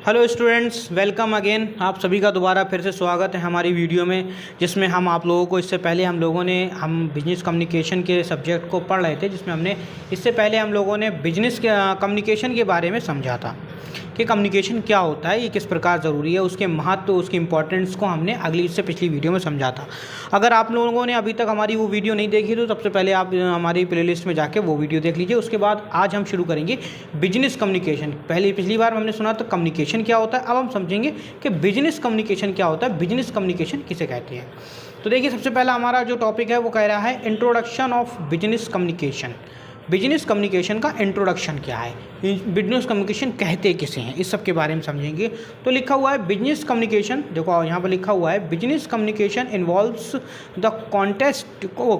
Hello students, welcome again. आप सभी का दोबारा फिर से स्वागत है हमारी वीडियो में, जिसमें हम आप लोगों को इससे पहले हम बिजनेस कम्युनिकेशन के सब्जेक्ट को पढ़ रहे थे, जिसमें इससे पहले हम लोगों ने बिजनेस कम्युनिकेशन के बारे में समझा था कि कम्युनिकेशन क्या होता है, ये किस प्रकार ज़रूरी है, उसके महत्व, उसकी इंपॉर्टेंस को हमने इससे पिछली वीडियो में समझा था। अगर आप लोगों ने अभी तक हमारी वो वीडियो नहीं देखी तो सबसे पहले आप हमारी प्लेलिस्ट में जाके वो वीडियो देख लीजिए। उसके बाद आज हम शुरू करेंगे बिजनेस कम्युनिकेशन। पिछली बार हमने सुना तो कम्युनिकेशन क्या होता है, अब हम समझेंगे कि बिजनेस कम्युनिकेशन क्या होता है, बिजनेस कम्युनिकेशन किसे कहते हैं। तो देखिए, सबसे पहला हमारा जो टॉपिक है वो कह रहा है introduction of business communication. Business communication का इंट्रोडक्शन क्या है, बिजनेस कम्युनिकेशन कहते किसे हैं, इस सब के बारे में समझेंगे। तो लिखा हुआ है बिजनेस कम्युनिकेशन, देखो यहाँ पर लिखा हुआ है business communication involves the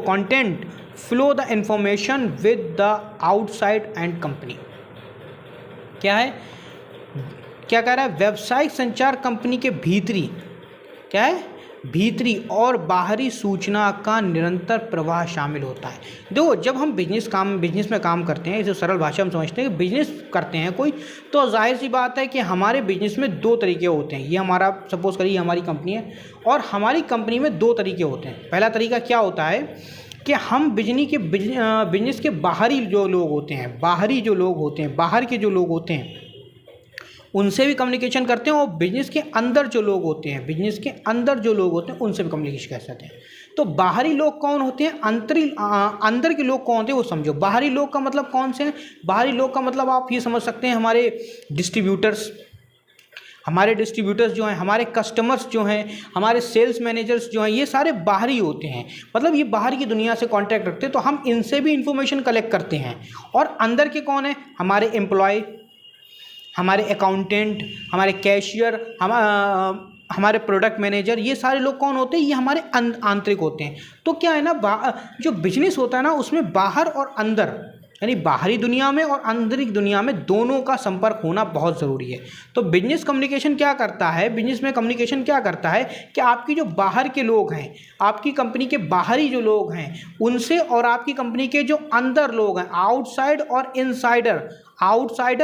content flow the information with the outside and company. क्या है, क्या कह रहा है, व्यावसायिक संचार कंपनी के भीतरी, क्या है, भीतरी और बाहरी सूचना का निरंतर प्रवाह शामिल होता है। देखो, जब हम बिजनेस में काम करते हैं, इसे सरल भाषा में समझते हैं कि बिजनेस करते हैं कोई, तो जाहिर सी बात है कि हमारे बिजनेस में दो तरीके होते हैं। ये हमारा सपोज करिए हमारी कंपनी है और हमारी कंपनी में दो तरीके होते हैं। पहला तरीका क्या होता है कि हम बिजनेस के बाहरी जो लोग होते हैं, बाहर के जो लोग होते हैं उनसे भी कम्युनिकेशन करते हैं, और बिजनेस के अंदर जो लोग होते हैं, उनसे भी कम्युनिकेशन कर सकते हैं। तो बाहरी लोग कौन होते हैं, अंदर के लोग कौन होते हैं वो समझो। बाहरी लोग का मतलब कौन से हैं, बाहरी लोग का मतलब आप ये समझ सकते हैं हमारे डिस्ट्रीब्यूटर्स जो हैं, हमारे कस्टमर्स जो हैं, हमारे सेल्स मैनेजर्स जो हैं, ये सारे बाहरी होते हैं। मतलब ये बाहर की दुनिया से कांटेक्ट रखते हैं, तो हम इनसे भी इंफॉर्मेशन कलेक्ट करते हैं। और अंदर के कौन है, हमारे एम्प्लॉय, हमारे अकाउंटेंट, हमारे कैशियर, हमारे प्रोडक्ट मैनेजर, ये सारे लोग कौन होते हैं, ये हमारे आंतरिक होते हैं। तो क्या है ना, जो बिजनेस होता है ना, उसमें बाहर और अंदर, यानी बाहरी दुनिया में और आंतरिक दुनिया में दोनों का संपर्क होना बहुत ज़रूरी है। तो बिजनेस कम्युनिकेशन क्या करता है, बिजनेस में कम्युनिकेशन क्या करता है कि आपकी जो बाहर के लोग हैं, आपकी कंपनी के बाहरी जो लोग हैं उनसे, और आपकी कंपनी के जो अंदर लोग हैं, आउटसाइडर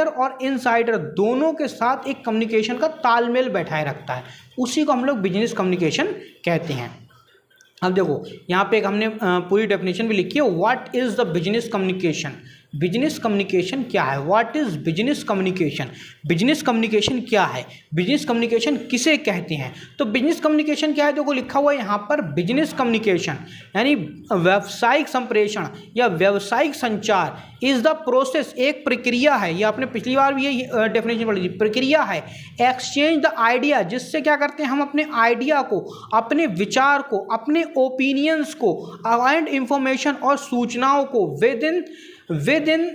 और इनसाइडर दोनों के साथ एक कम्युनिकेशन का तालमेल बैठाए रखता है। उसी को हम लोग बिजनेस कम्युनिकेशन कहते हैं। अब देखो, यहाँ पे एक हमने पूरी डेफिनेशन भी लिखी है, what is the business communication. Business communication क्या है, what is business communication. Business communication क्या है, बिजनेस कम्युनिकेशन किसे कहते हैं। तो बिजनेस कम्युनिकेशन क्या है, देखो लिखा हुआ है यहाँ पर, बिजनेस कम्युनिकेशन यानी व्यावसायिक संप्रेषण या व्यावसायिक संचार इज़ द प्रोसेस, एक प्रक्रिया है। ये आपने पिछली बार भी ये डेफिनेशन पढ़ी थी, प्रक्रिया है। एक्सचेंज द आइडिया, जिससे क्या करते हैं हम अपने आइडिया को, अपने विचार को, अपने ओपिनियंस को एंड इंफॉर्मेशन और सूचनाओं को with in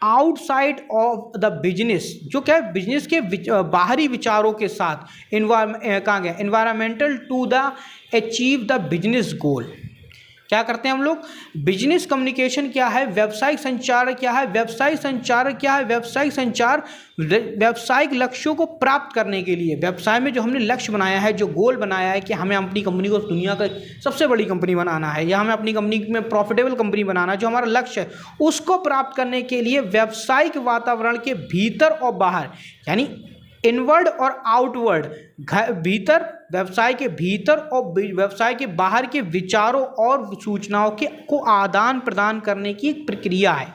outside of the business, जो क्या है बिजनेस के बाहरी विचारों के साथ environmental to the achieve the business goal. क्या करते हैं हम लोग, बिजनेस कम्युनिकेशन क्या है, व्यावसायिक संचार क्या है, व्यावसायिक लक्ष्यों को प्राप्त करने के लिए, व्यवसाय में जो हमने लक्ष्य बनाया है, जो गोल बनाया है कि हमें अपनी कंपनी को दुनिया का सबसे बड़ी कंपनी बनाना है, या हमें अपनी कंपनी में प्रॉफिटेबल कंपनी बनाना है, जो हमारा लक्ष्य है, उसको प्राप्त करने के लिए व्यावसायिक वातावरण के भीतर और बाहर, यानी इनवर्ड और आउटवर्ड, भीतर, व्यवसाय के भीतर और व्यवसाय के बाहर के विचारों और सूचनाओं को आदान प्रदान करने की एक प्रक्रिया है।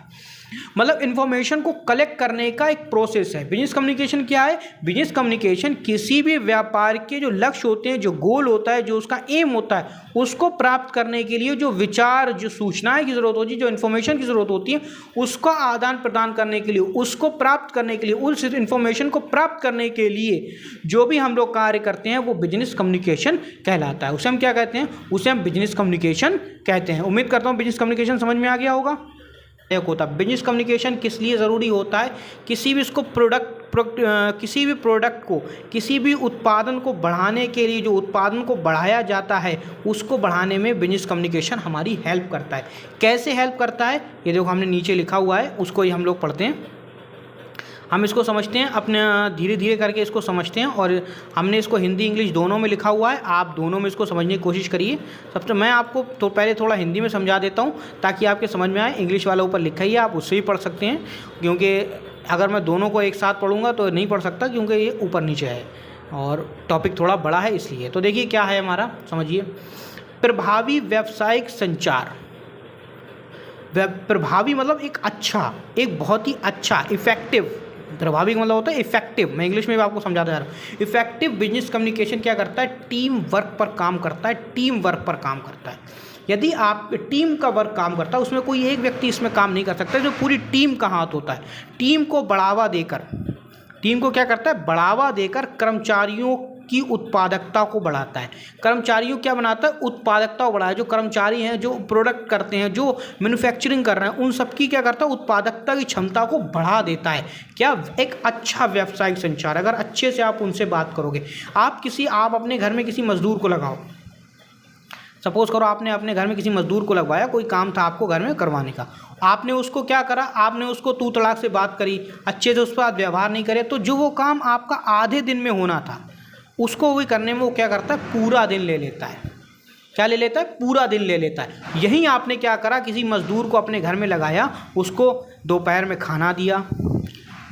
मतलब इन्फॉर्मेशन को कलेक्ट करने का एक प्रोसेस है। बिजनेस कम्युनिकेशन क्या है, बिजनेस कम्युनिकेशन किसी भी व्यापार के जो लक्ष्य होते हैं, जो गोल होता है, जो उसका एम होता है, उसको प्राप्त करने के लिए जो विचार, जो सूचनाएं की ज़रूरत होती है, जो इन्फॉर्मेशन की ज़रूरत होती है, उसका आदान प्रदान करने के लिए, उसको प्राप्त करने के लिए, उस इन्फॉर्मेशन को प्राप्त करने के लिए जो भी हम लोग कार्य करते हैं वो बिजनेस कम्युनिकेशन कहलाता है। उसे हम क्या कहते हैं, उसे हम बिजनेस कम्युनिकेशन कहते हैं। उम्मीद करता हूँ बिजनेस कम्युनिकेशन समझ में आ गया होगा। होता है बिजनेस कम्युनिकेशन किस लिए ज़रूरी होता है, किसी भी प्रोडक्ट को, किसी भी उत्पादन को बढ़ाने के लिए, जो उत्पादन को बढ़ाया जाता है उसको बढ़ाने में बिजनेस कम्युनिकेशन हमारी हेल्प करता है। कैसे हेल्प करता है, ये देखो हमने नीचे लिखा हुआ है, उसको ही हम लोग पढ़ते हैं। हम इसको समझते हैं, अपने धीरे धीरे करके इसको समझते हैं, और हमने इसको हिंदी इंग्लिश दोनों में लिखा हुआ है, आप दोनों में इसको समझने की कोशिश करिए। सबसे मैं आपको तो पहले थोड़ा हिंदी में समझा देता हूँ ताकि आपके समझ में आए। इंग्लिश वाला ऊपर लिखा ही है, आप उससे भी पढ़ सकते हैं, क्योंकि अगर मैं दोनों को एक साथ पढ़ूंगा तो नहीं पढ़ सकता, क्योंकि ये ऊपर नीचे है और टॉपिक थोड़ा बड़ा है इसलिए। तो देखिए क्या है हमारा, समझिए। प्रभावी व्यावसायिक संचार। प्रभावी मतलब एक अच्छा, एक बहुत ही अच्छा, इफेक्टिव। प्रभावी का मतलब होता है इफेक्टिव, मैं इंग्लिश में भी आपको समझाता जा रहा हूँ। इफेक्टिव बिजनेस कम्युनिकेशन क्या करता है, टीम वर्क पर काम करता है, टीम वर्क पर काम करता है। यदि आप टीम का वर्क काम करता है, उसमें कोई एक व्यक्ति इसमें काम नहीं कर सकता, जो पूरी टीम का हाथ होता है। टीम को बढ़ावा देकर, टीम को क्या करता है, बढ़ावा देकर कर्मचारियों की उत्पादकता को बढ़ाता है। कर्मचारियों क्या बनाता है, उत्पादकता को बढ़ाया। जो कर्मचारी हैं, जो प्रोडक्ट करते हैं, जो मैन्युफैक्चरिंग कर रहे हैं, उन सबकी क्या करता है, उत्पादकता की क्षमता को बढ़ा देता है। क्या, एक अच्छा व्यावसायिक संचार। अगर अच्छे से आप उनसे बात करोगे, आप अपने घर में किसी मजदूर को लगाओ, सपोज करो आपने अपने घर में किसी मजदूर को लगवाया, कोई काम था आपको घर में करवाने का, आपने उसको क्या करा, आपने उसको तू तड़ाक से बात करी, अच्छे से उस पर व्यवहार नहीं करे, तो जो वो काम आपका आधे दिन में होना था, उसको वही करने में वो क्या करता है, पूरा दिन ले लेता है। क्या ले लेता है, पूरा दिन ले लेता है। यहीं आपने क्या करा, किसी मजदूर को अपने घर में लगाया, उसको दोपहर में खाना दिया,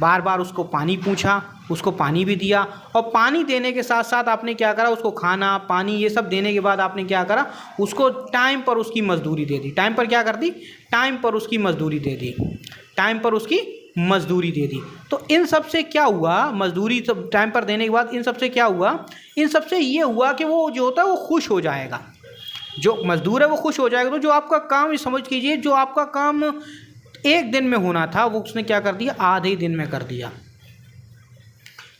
बार बार उसको पानी पूछा, उसको पानी भी दिया, और पानी देने के साथ साथ आपने क्या करा, उसको खाना पानी ये सब देने के बाद आपने क्या करा, उसको टाइम पर उसकी मजदूरी दे दी। टाइम पर क्या कर दी, टाइम पर उसकी मजदूरी दे दी, टाइम पर उसकी मजदूरी दे दी। तो इन सब से क्या हुआ, मजदूरी सब टाइम पर देने के बाद इन सब से क्या हुआ, इन सब से ये हुआ कि वो जो होता है वो खुश हो जाएगा, जो मजदूर है वो खुश हो जाएगा। तो जो आपका काम, समझ कीजिए, जो आपका काम एक दिन में होना था, वो उसने क्या कर दिया, आधे दिन में कर दिया।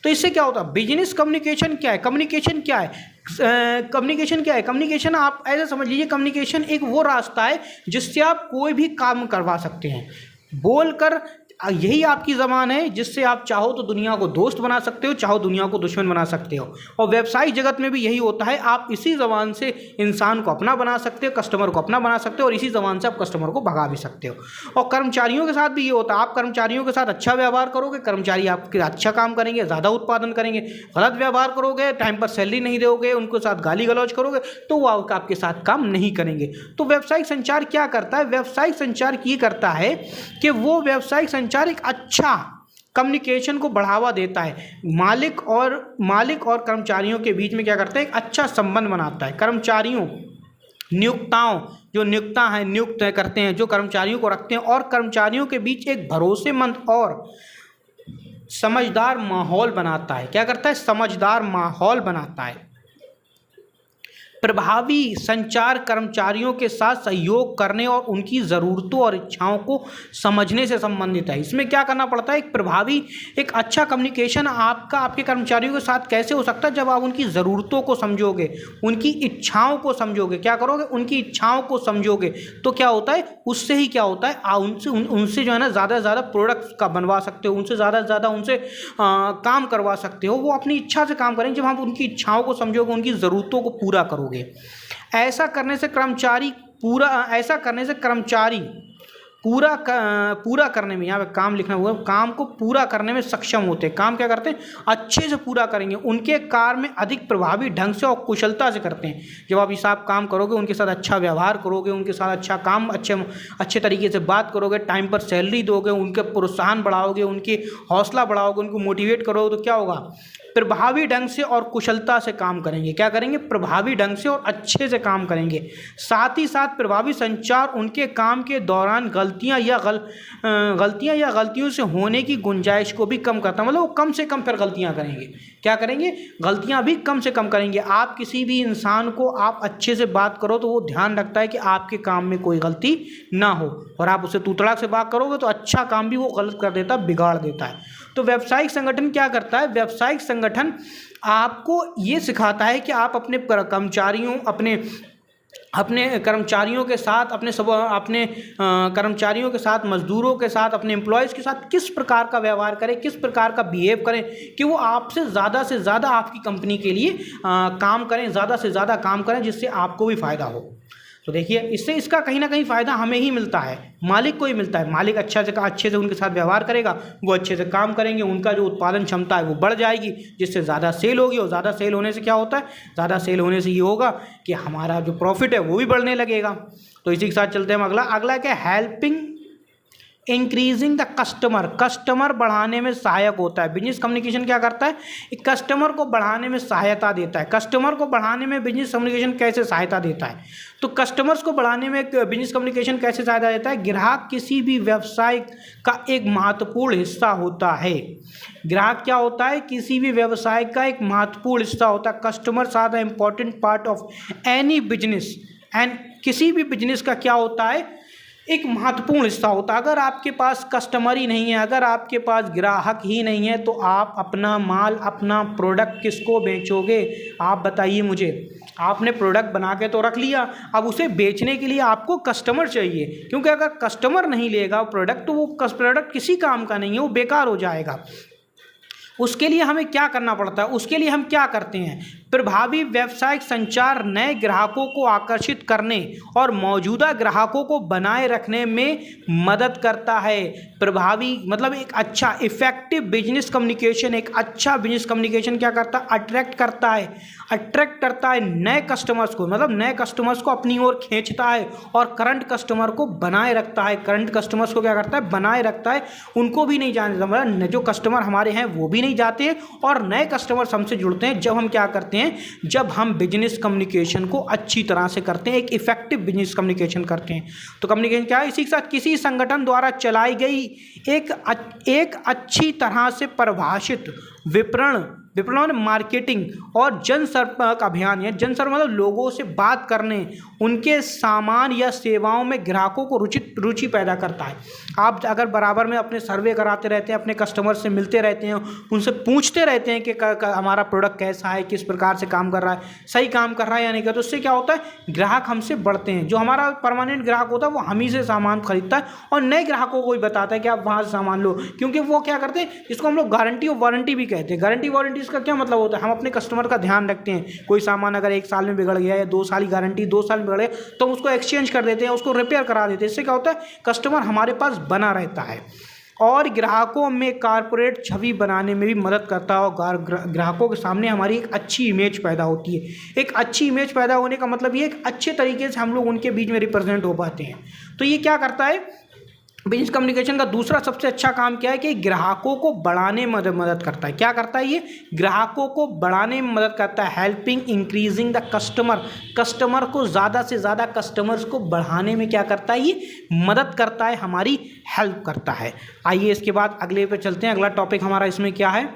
तो इससे क्या होता है, बिजनेस कम्युनिकेशन क्या है, कम्युनिकेशन क्या है, कम्युनिकेशन क्या है, कम्युनिकेशन आप ऐसे समझ लीजिए, कम्युनिकेशन एक वो रास्ता है जिससे आप कोई भी काम करवा सकते हैं बोलकर। यही आपकी ज़बान है जिससे आप चाहो तो दुनिया को दोस्त बना सकते हो, चाहो दुनिया को दुश्मन बना सकते हो। और व्यवसायिक जगत में भी यही होता है, आप इसी ज़बान से इंसान को अपना बना सकते हो, कस्टमर को अपना बना सकते हो, और इसी ज़बान से आप कस्टमर को भगा भी सकते हो। और कर्मचारियों के साथ भी ये होता है, आप कर्मचारियों के साथ अच्छा व्यवहार करोगे, कर्मचारी आपके अच्छा काम करेंगे, ज़्यादा उत्पादन करेंगे। गलत व्यवहार करोगे, टाइम पर सैलरी नहीं दोगे, उनके साथ गाली गलौज करोगे, तो वो आपके साथ काम नहीं करेंगे। तो व्यवसायिक संचार क्या करता है, व्यवसायिक संचार ये करता है कि वो व्यवसायिक संचार एक अच्छा कम्युनिकेशन को बढ़ावा देता है। मालिक और कर्मचारियों के बीच में क्या करता है, एक अच्छा संबंध बनाता है। कर्मचारियों, नियुक्त करते हैं, जो कर्मचारियों को रखते हैं, और कर्मचारियों के बीच एक भरोसेमंद और समझदार माहौल बनाता है। क्या करता है, समझदार माहौल बनाता है। प्रभावी संचार कर्मचारियों के साथ सहयोग करने और उनकी ज़रूरतों और इच्छाओं को समझने से संबंधित है। इसमें क्या करना पड़ता है, एक अच्छा कम्युनिकेशन आपके कर्मचारियों के साथ कैसे हो सकता है, जब आप उनकी ज़रूरतों को समझोगे, उनकी इच्छाओं को समझोगे। क्या करोगे, उनकी इच्छाओं को समझोगे, तो क्या होता है, उससे ही क्या होता है, उनसे जो है ना ज़्यादा से ज़्यादा प्रोडक्ट्स का बनवा सकते हो, उनसे ज़्यादा से ज़्यादा उनसे काम करवा सकते हो। वो अपनी इच्छा से काम करेंगे जब आप उनकी इच्छाओं को समझोगे, उनकी ज़रूरतों को पूरा करोगे। ऐसा करने से कर्मचारी पूरा करने में, यहाँ पे काम लिखना हुआ, काम को पूरा करने में सक्षम होते हैं। काम क्या करते हैं, अच्छे से पूरा करेंगे, उनके कार्य में अधिक प्रभावी ढंग से और कुशलता से करते हैं। जब आप हिसाब काम करोगे, उनके साथ अच्छा व्यवहार करोगे, उनके साथ अच्छा काम अच्छे तरीके से बात करोगे, टाइम पर सैलरी दोगे, उनके प्रोत्साहन बढ़ाओगे, उनकी हौसला बढ़ाओगे, उनको मोटिवेट करोगे, तो क्या होगा, प्रभावी ढंग से और कुशलता से काम करेंगे। क्या करेंगे, प्रभावी ढंग से और अच्छे से काम करेंगे। साथ ही साथ प्रभावी संचार उनके काम के दौरान गलतियां या गलतियों से होने की गुंजाइश को भी कम करता है। मतलब वो कम से कम फिर गलतियां करेंगे। क्या करेंगे, गलतियां भी कम से कम करेंगे। आप किसी भी इंसान को आप अच्छे से बात करो तो वो ध्यान रखता है कि आपके काम में कोई गलती ना हो, और आप उसे तूतड़ाक से बात करोगे तो अच्छा काम भी वो गलत कर देता है, बिगाड़ देता है। तो व्यावसायिक संगठन क्या करता है, व्यावसायिक संगठन आपको ये सिखाता है कि आप अपने कर्मचारियों के साथ, कर्मचारियों के साथ, मजदूरों के साथ, अपने एम्प्लॉयज़ के साथ किस प्रकार का व्यवहार करें, किस प्रकार का बिहेव करें कि वो आपसे ज़्यादा आपकी कंपनी के लिए काम करें, ज़्यादा से ज़्यादा काम करें, जिससे आपको भी फ़ायदा हो। तो देखिए, इसका कहीं ना कहीं फ़ायदा हमें ही मिलता है, मालिक को ही मिलता है। मालिक अच्छे से उनके साथ व्यवहार करेगा, वो अच्छे से काम करेंगे, उनका जो उत्पादन क्षमता है वो बढ़ जाएगी, जिससे ज़्यादा सेल होगी। और ज़्यादा सेल होने से क्या होता है, ज़्यादा सेल होने से ये होगा कि हमारा जो प्रॉफिट है वो भी बढ़ने लगेगा। तो इसी के साथ चलते हैं हम अगला क्या, helping increasing the customer, customer बढ़ाने में सहायक होता है। बिजनेस कम्युनिकेशन क्या करता है, एक कस्टमर को बढ़ाने में सहायता देता है। कस्टमर को बढ़ाने में बिजनेस कम्युनिकेशन कैसे सहायता देता है, तो कस्टमर्स को बढ़ाने में बिजनेस कम्युनिकेशन कैसे सहायता देता है, ग्राहक किसी भी व्यवसाय का एक महत्वपूर्ण हिस्सा होता है। ग्राहक क्या होता है, किसी भी व्यवसाय का एक महत्वपूर्ण हिस्सा होता है। Customers are the important part of any business and किसी भी बिजनेस का क्या होता है, एक महत्वपूर्ण हिस्सा होता है। अगर आपके पास कस्टमर ही नहीं है, अगर आपके पास ग्राहक ही नहीं है, तो आप अपना माल, अपना प्रोडक्ट किसको बेचोगे, आप बताइए मुझे। आपने प्रोडक्ट बना के तो रख लिया, अब उसे बेचने के लिए आपको कस्टमर चाहिए, क्योंकि अगर कस्टमर नहीं लेगा प्रोडक्ट तो वो प्रोडक्ट किसी काम का नहीं है, वो बेकार हो जाएगा। उसके लिए हमें क्या करना पड़ता है, उसके लिए हम क्या करते हैं, प्रभावी व्यावसायिक संचार नए ग्राहकों को आकर्षित करने और मौजूदा ग्राहकों को बनाए रखने में मदद करता है। प्रभावी मतलब एक अच्छा इफेक्टिव बिजनेस कम्युनिकेशन, एक अच्छा बिजनेस कम्युनिकेशन क्या करता है, अट्रैक्ट करता है नए कस्टमर्स को, मतलब नए कस्टमर्स को अपनी ओर खींचता है और करंट कस्टमर को बनाए रखता है। करंट कस्टमर्स को क्या करता है, बनाए रखता है, उनको भी नहीं जाने देता, मतलब जो कस्टमर हमारे हैं वो भी नहीं जाते हैं और नए कस्टमर्स हमसे जुड़ते हैं जब हम क्या करते हैं, जब हम बिजनेस कम्युनिकेशन को अच्छी तरह से करते हैं, एक इफेक्टिव बिजनेस कम्युनिकेशन करते हैं। तो कम्युनिकेशन क्या है, इसी के साथ किसी संगठन द्वारा चलाई गई एक अच्छी तरह से परिभाषित विपणन मार्केटिंग और जनसंपर्क अभियान, या जनसंपर्क मतलब लोगों से बात करने, उनके सामान या सेवाओं में ग्राहकों को रुचि पैदा करता है। आप अगर बराबर में अपने सर्वे कराते रहते हैं, अपने कस्टमर से मिलते रहते हैं, उनसे पूछते रहते हैं कि हमारा प्रोडक्ट कैसा है, किस प्रकार से काम कर रहा है, सही काम कर रहा है या नहीं कर, तो उससे क्या होता है, ग्राहक हमसे बढ़ते हैं। जो हमारा परमानेंट ग्राहक होता है वो हम ही से सामान खरीदता है और नए ग्राहकों को भी बताता है कि आप वहाँ से सामान लो, क्योंकि वो क्या करते हैं, इसको हम लोग गारंटी और वारंटी भी कहते हैं। गारंटी वारंटी इसका क्या मतलब होता है, हम अपने कस्टमर का ध्यान रखते हैं। कोई सामान अगर 1 साल में बिगड़ गया या 2 साल की गारंटी, 2 साल में बिगड़ गया तो हम उसको एक्सचेंज कर देते हैं, उसको रिपेयर करा देते हैं। इससे क्या होता है, कस्टमर हमारे पास बना रहता है और ग्राहकों में कॉर्पोरेट छवि बनाने में भी मदद करता है और ग्राहकों के सामने हमारी एक अच्छी इमेज पैदा होती है। एक अच्छी इमेज पैदा होने का मतलब ये एक अच्छे तरीके से हम लोग उनके बीच में रिप्रेजेंट हो पाते हैं। तो ये क्या करता है, बिजनेस कम्युनिकेशन का दूसरा सबसे अच्छा काम क्या है कि ग्राहकों को बढ़ाने में मदद करता है। क्या करता है ये, ग्राहकों को बढ़ाने में मदद करता है। हेल्पिंग इंक्रीजिंग द कस्टमर को ज़्यादा से ज़्यादा कस्टमर्स को बढ़ाने में क्या करता है, ये मदद करता है, हमारी हेल्प करता है। आइए इसके बाद अगले पे चलते हैं। अगला टॉपिक हमारा इसमें क्या है,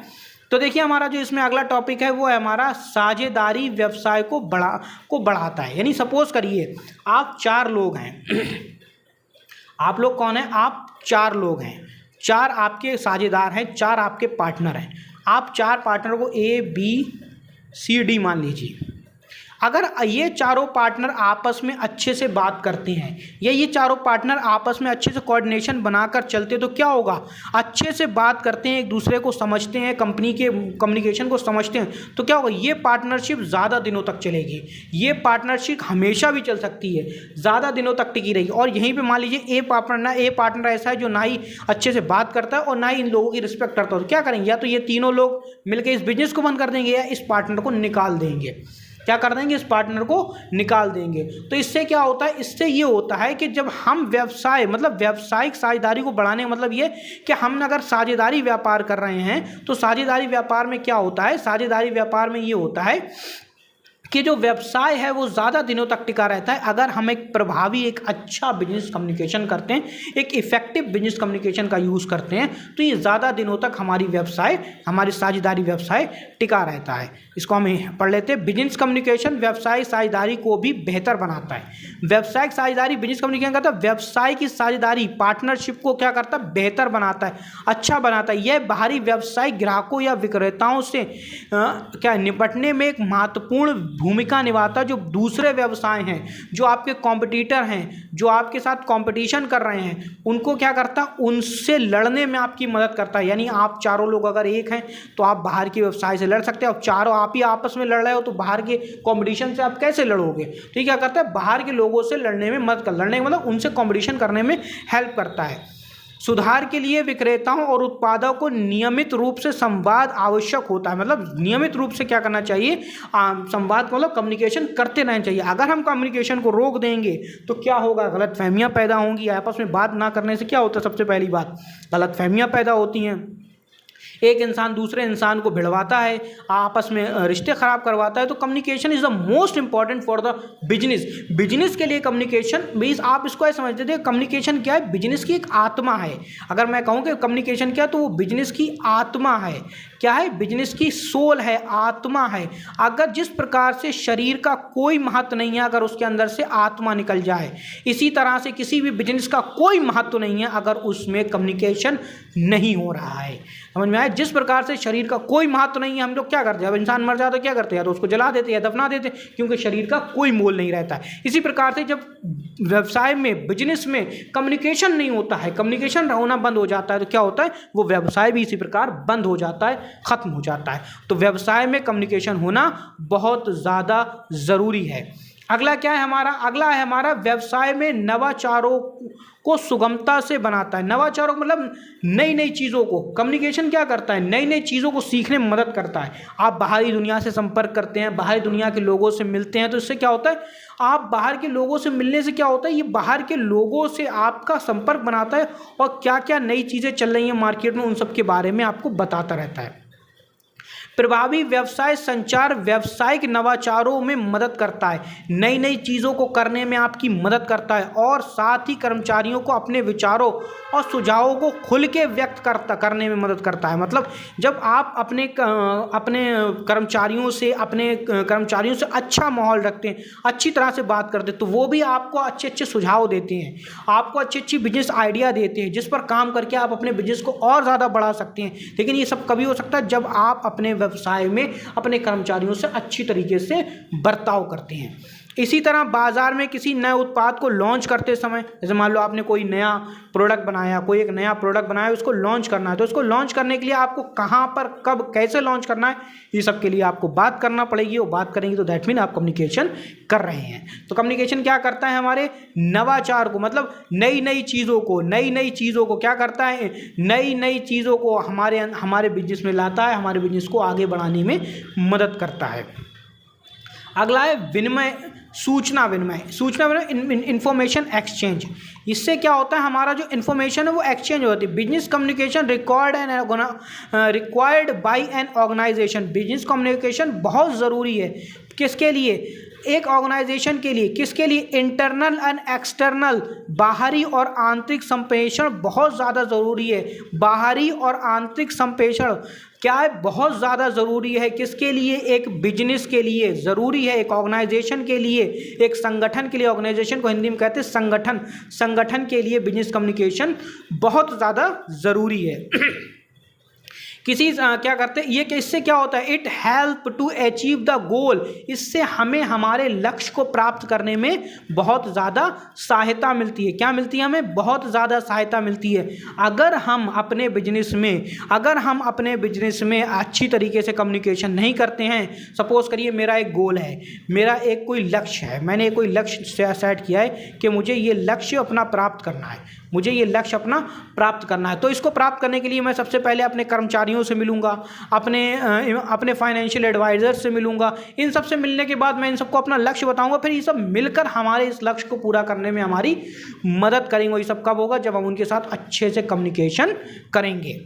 तो देखिए हमारा जो इसमें अगला टॉपिक है वो है हमारा साझेदारी व्यवसाय को बढ़ाता है। यानी सपोज करिए आप 4 लोग हैं, आप लोग कौन है, आप 4 लोग हैं, 4 आपके साझेदार हैं, 4 आपके पार्टनर हैं। आप 4 पार्टनर को ABCD मान लीजिए। अगर ये चारों पार्टनर आपस में अच्छे से बात करते हैं या ये चारों पार्टनर आपस में अच्छे से कोऑर्डिनेशन बनाकर चलते तो क्या होगा, अच्छे से बात करते हैं, एक दूसरे को समझते हैं, कंपनी के कम्युनिकेशन को समझते हैं, तो क्या होगा, ये पार्टनरशिप ज़्यादा दिनों तक चलेगी, ये पार्टनरशिप हमेशा भी चल सकती है, ज़्यादा दिनों तक टिकी रहेगी। और यहीं पर मान लीजिए ए पार्टनर ऐसा है जो ना ही अच्छे से बात करता है और ना ही इन लोगों की रिस्पेक्ट करता है, तो क्या करेंगे, या तो ये तीनों लोग मिलकर इस बिजनेस को बंद कर देंगे या इस पार्टनर को निकाल देंगे। क्या कर देंगे, इस पार्टनर को निकाल देंगे। तो इससे क्या होता है, इससे ये होता है कि जब हम व्यवसाय मतलब व्यावसायिक साझेदारी को बढ़ाने का मतलब ये कि हम अगर साझेदारी व्यापार कर रहे हैं तो साझेदारी व्यापार में क्या होता है, साझेदारी व्यापार में ये होता है कि जो व्यवसाय है वो ज़्यादा दिनों तक टिका रहता है अगर हम एक प्रभावी, एक अच्छा बिजनेस कम्युनिकेशन करते हैं, एक इफेक्टिव बिजनेस कम्युनिकेशन का यूज़ करते हैं, तो ये ज़्यादा दिनों तक हमारी साझेदारी व्यवसाय टिका रहता है। इसको हम पढ़ लेते हैं। बिजनेस कम्युनिकेशन व्यवसाय साझेदारी को भी बेहतर बनाता है। व्यावसायिक साझेदारी बिजनेस कम्युनिकेशन करता है, व्यवसाय की साझेदारी पार्टनरशिप को क्या करता है, बेहतर बनाता है, अच्छा बनाता है। यह बाहरी व्यावसायिक ग्राहकों या विक्रेताओं से क्या निपटने में एक महत्वपूर्ण भूमिका निभाता है। जो दूसरे व्यवसाय हैं, जो आपके कॉम्पिटिटर हैं, जो आपके साथ कंपटीशन कर रहे हैं, उनको क्या करता है, उनसे लड़ने में आपकी मदद करता है। यानी आप चारों लोग अगर एक हैं तो आप बाहर के व्यवसाय से लड़ सकते हैं, और चारों आप ही आपस में लड़ रहे हो तो बाहर के कंपटीशन से आप कैसे लड़ोगे। तो ये क्या करता है, बाहर के लोगों से लड़ने में मदद कर, लड़ने का मतलब उनसे कंपटीशन करने में हेल्प करता है। सुधार के लिए विक्रेताओं और उत्पादकों को नियमित रूप से संवाद आवश्यक होता है। मतलब नियमित रूप से क्या करना चाहिए, संवाद मतलब कम्युनिकेशन करते रहना चाहिए। अगर हम कम्युनिकेशन को रोक देंगे तो क्या होगा, गलतफहमियां पैदा होंगी। आपस में बात ना करने से क्या होता है, सबसे पहली बात गलतफहमियां पैदा होती हैं। एक इंसान दूसरे इंसान को भिड़वाता है, आपस में रिश्ते खराब करवाता है। तो communication is the most important for the business. Business के लिए कम्युनिकेशन मीन्स आप इसको ऐसे समझते थे, कम्युनिकेशन क्या है, बिजनेस की एक आत्मा है। अगर मैं कहूँ कि कम्युनिकेशन क्या, तो वो बिजनेस की आत्मा है। क्या है, बिजनेस की सोल है, आत्मा है। अगर जिस प्रकार से शरीर का कोई महत्व नहीं है अगर उसके अंदर से आत्मा निकल जाए, इसी तरह से किसी भी बिजनेस का कोई महत्व नहीं है अगर उसमें कम्युनिकेशन नहीं हो रहा है। समझ में आया। जिस प्रकार से शरीर का कोई महत्व नहीं है, हम लोग क्या करते हैं, अब इंसान मर जाता है क्या करते हैं, या तो उसको जला देते हैं या दफना देते हैं, क्योंकि शरीर का कोई मोल नहीं रहता है। इसी प्रकार से जब व्यवसाय में, बिजनेस में कम्युनिकेशन नहीं होता है, कम्युनिकेशन होना बंद हो जाता है, तो क्या होता है, वो व्यवसाय भी इसी प्रकार बंद हो जाता है, खत्म हो जाता है। तो व्यवसाय में कम्युनिकेशन होना बहुत ज़्यादा ज़रूरी है। अगला क्या है हमारा, अगला है हमारा व्यवसाय में नवाचारों को सुगमता से बनाता है। नवाचारों मतलब नई नई चीज़ों को, कम्युनिकेशन क्या करता है, नई नई चीज़ों को सीखने में मदद करता है। आप बाहरी दुनिया से संपर्क करते हैं, बाहरी दुनिया के लोगों से मिलते हैं, तो इससे क्या होता है, आप बाहर के लोगों से मिलने से क्या होता है, ये बाहर के लोगों से आपका संपर्क बनाता है और क्या क्या नई चीज़ें चल रही हैं मार्केट में उन सब के बारे में आपको बताता रहता है। प्रभावी व्यवसाय संचार व्यावसायिक नवाचारों में मदद करता है, नई नई चीज़ों को करने में आपकी मदद करता है और साथ ही कर्मचारियों को अपने विचारों और सुझावों को खुल के व्यक्त करने में मदद करता है। मतलब जब आप अपने कर्मचारियों से अच्छा माहौल रखते हैं, अच्छी तरह से बात करते हैं, तो वो भी आपको अच्छे अच्छे सुझाव देते हैं, आपको अच्छी अच्छी बिजनेस आइडिया देते हैं, जिस पर काम करके आप अपने बिजनेस को और ज़्यादा बढ़ा सकते हैं। लेकिन ये सब कभी हो सकता है जब आप अपने व्यवसाय में अपने कर्मचारियों से अच्छी तरीके से बर्ताव करते हैं। इसी तरह बाजार में किसी नए उत्पाद को लॉन्च करते समय, जैसे मान लो आपने कोई नया प्रोडक्ट बनाया, कोई एक नया प्रोडक्ट बनाया, उसको लॉन्च करना है, तो उसको लॉन्च करने के लिए आपको कहाँ पर, कब, कैसे लॉन्च करना है, ये सब के लिए आपको बात करना पड़ेगी। और बात करेंगे तो दैट मीन आप कम्युनिकेशन कर रहे हैं। तो कम्युनिकेशन क्या करता है, हमारे नवाचार को, मतलब नई नई चीज़ों को क्या करता है, नई नई चीज़ों को हमारे बिजनेस में लाता है, हमारे बिजनेस को आगे बढ़ाने में मदद करता है। अगला है सूचना विनिमय इंफॉर्मेशन एक्सचेंज। इससे क्या होता है, हमारा जो इन्फॉर्मेशन है वो एक्सचेंज होती है। Business communication required by an organization. Business communication बहुत ज़रूरी है, किसके लिए, एक ऑर्गेनाइजेशन के लिए। किसके लिए, इंटरनल एंड एक्सटर्नल, बाहरी और आंतरिक संप्रेषण बहुत ज़्यादा ज़रूरी है। बाहरी और आंतरिक संप्रेषण क्या है, बहुत ज़्यादा ज़रूरी है। किसके लिए, एक बिजनेस के लिए ज़रूरी है, एक ऑर्गेनाइजेशन के लिए, एक संगठन के लिए। ऑर्गेनाइजेशन को हिंदी में कहते हैं संगठन। संगठन के लिए बिजनेस कम्युनिकेशन बहुत ज़्यादा ज़रूरी है। क्या करते हैं ये, कि इससे क्या होता है, it help to achieve the goal. इससे हमें हमारे लक्ष्य को प्राप्त करने में बहुत ज़्यादा सहायता मिलती है। क्या मिलती है, हमें बहुत ज़्यादा सहायता मिलती है। अगर हम अपने बिजनेस में अच्छी तरीके से कम्युनिकेशन नहीं करते हैं, सपोज करिए मेरा एक गोल है, मेरा एक कोई लक्ष्य है, मैंने कोई लक्ष्य सेट किया है कि मुझे ये लक्ष्य अपना प्राप्त करना है, तो इसको प्राप्त करने के लिए मैं सबसे पहले अपने कर्मचारियों से मिलूंगा, अपने फाइनेंशियल एडवाइज़र से मिलूंगा। इन सब से मिलने के बाद मैं इन सबको अपना लक्ष्य बताऊंगा, फिर ये सब मिलकर हमारे इस लक्ष्य को पूरा करने में हमारी मदद करेंगे। ये सब कब होगा, जब हम उनके साथ अच्छे से कम्युनिकेशन करेंगे।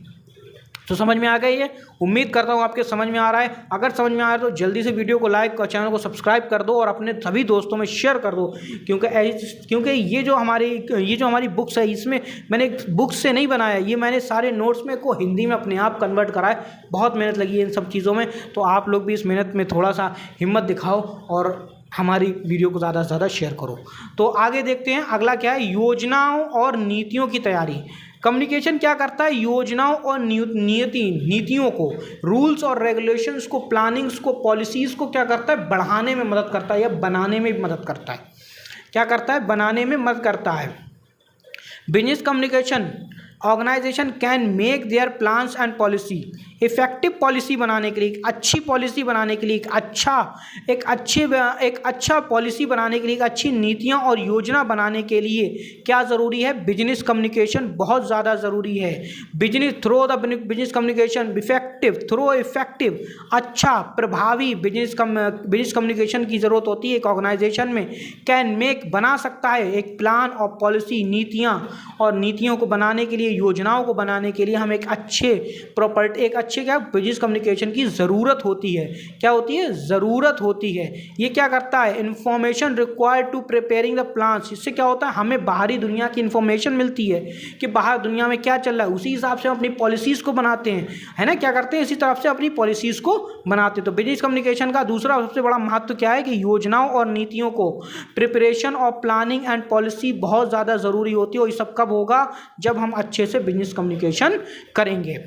तो समझ में आ गई है, उम्मीद करता हूँ आपके समझ में आ रहा है। अगर समझ में आ रहा है तो जल्दी से वीडियो को लाइक और चैनल को सब्सक्राइब कर दो और अपने सभी दोस्तों में शेयर कर दो, क्योंकि ये जो हमारी बुक्स है, इसमें मैंने बुक्स से नहीं बनाया, ये मैंने सारे नोट्स में को हिंदी में अपने आप कन्वर्ट करा है। बहुत मेहनत लगी है इन सब चीज़ों में, तो आप लोग भी इस मेहनत में थोड़ा सा हिम्मत दिखाओ और हमारी वीडियो को ज़्यादा से ज़्यादा शेयर करो। तो आगे देखते हैं अगला क्या है, योजनाओं और नीतियों की तैयारी। कम्युनिकेशन क्या करता है, योजनाओं और नीतियों को, रूल्स और रेगुलेशंस को, प्लानिंग्स को, पॉलिसीज़ को क्या करता है, बढ़ाने में मदद करता है या बनाने में मदद करता है। क्या करता है, बनाने में मदद करता है। Business communication organization can make their plans and policy. Effective policy बनाने के लिए, एक अच्छी पॉलिसी बनाने के लिए, एक अच्छा पॉलिसी बनाने के लिए, एक अच्छी नीतियाँ और योजना बनाने के लिए क्या ज़रूरी है? बिजनेस कम्युनिकेशन बहुत ज़्यादा ज़रूरी है। बिजनेस कम्युनिकेशन इफेक्टिव, अच्छा प्रभावी बिजनेस कम्युनिकेशन की ज़रूरत होती है एक ऑर्गेनाइजेशन में। कैन मेक बना सकता है एक प्लान और पॉलिसी, नीतियों को बनाने के लिए, योजनाओं को बनाने के लिए हम एक अच्छे क्या बिजनेस कम्युनिकेशन की ज़रूरत होती है। क्या होती है? ज़रूरत होती है। ये क्या करता है? Information required to preparing the plans. इससे क्या होता है? हमें बाहरी दुनिया की इंफॉर्मेशन मिलती है कि बाहर दुनिया में क्या चल रहा है, उसी हिसाब से हम अपनी पॉलिसीज़ को बनाते हैं, है ना। क्या करते हैं? इसी तरफ से अपनी पॉलिसीज़ को बनाते हैं। तो बिजनेस कम्युनिकेशन का दूसरा सबसे बड़ा महत्व क्या है कि योजनाओं और नीतियों को, प्रिपरेशन और प्लानिंग एंड पॉलिसी बहुत ज़्यादा ज़रूरी होती है। और ये सब कब होगा? जब हम अच्छे से बिजनेस कम्युनिकेशन करेंगे।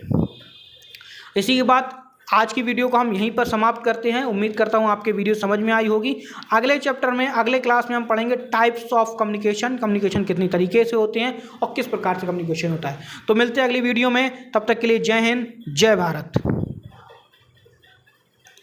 इसी के बाद आज की वीडियो को हम यहीं पर समाप्त करते हैं। उम्मीद करता हूँ आपके वीडियो समझ में आई होगी। अगले चैप्टर में, अगले क्लास में हम पढ़ेंगे टाइप्स ऑफ कम्युनिकेशन कितनी तरीके से होते हैं और किस प्रकार से कम्युनिकेशन होता है। तो मिलते हैं अगली वीडियो में, तब तक के लिए जय हिंद, जय भारत।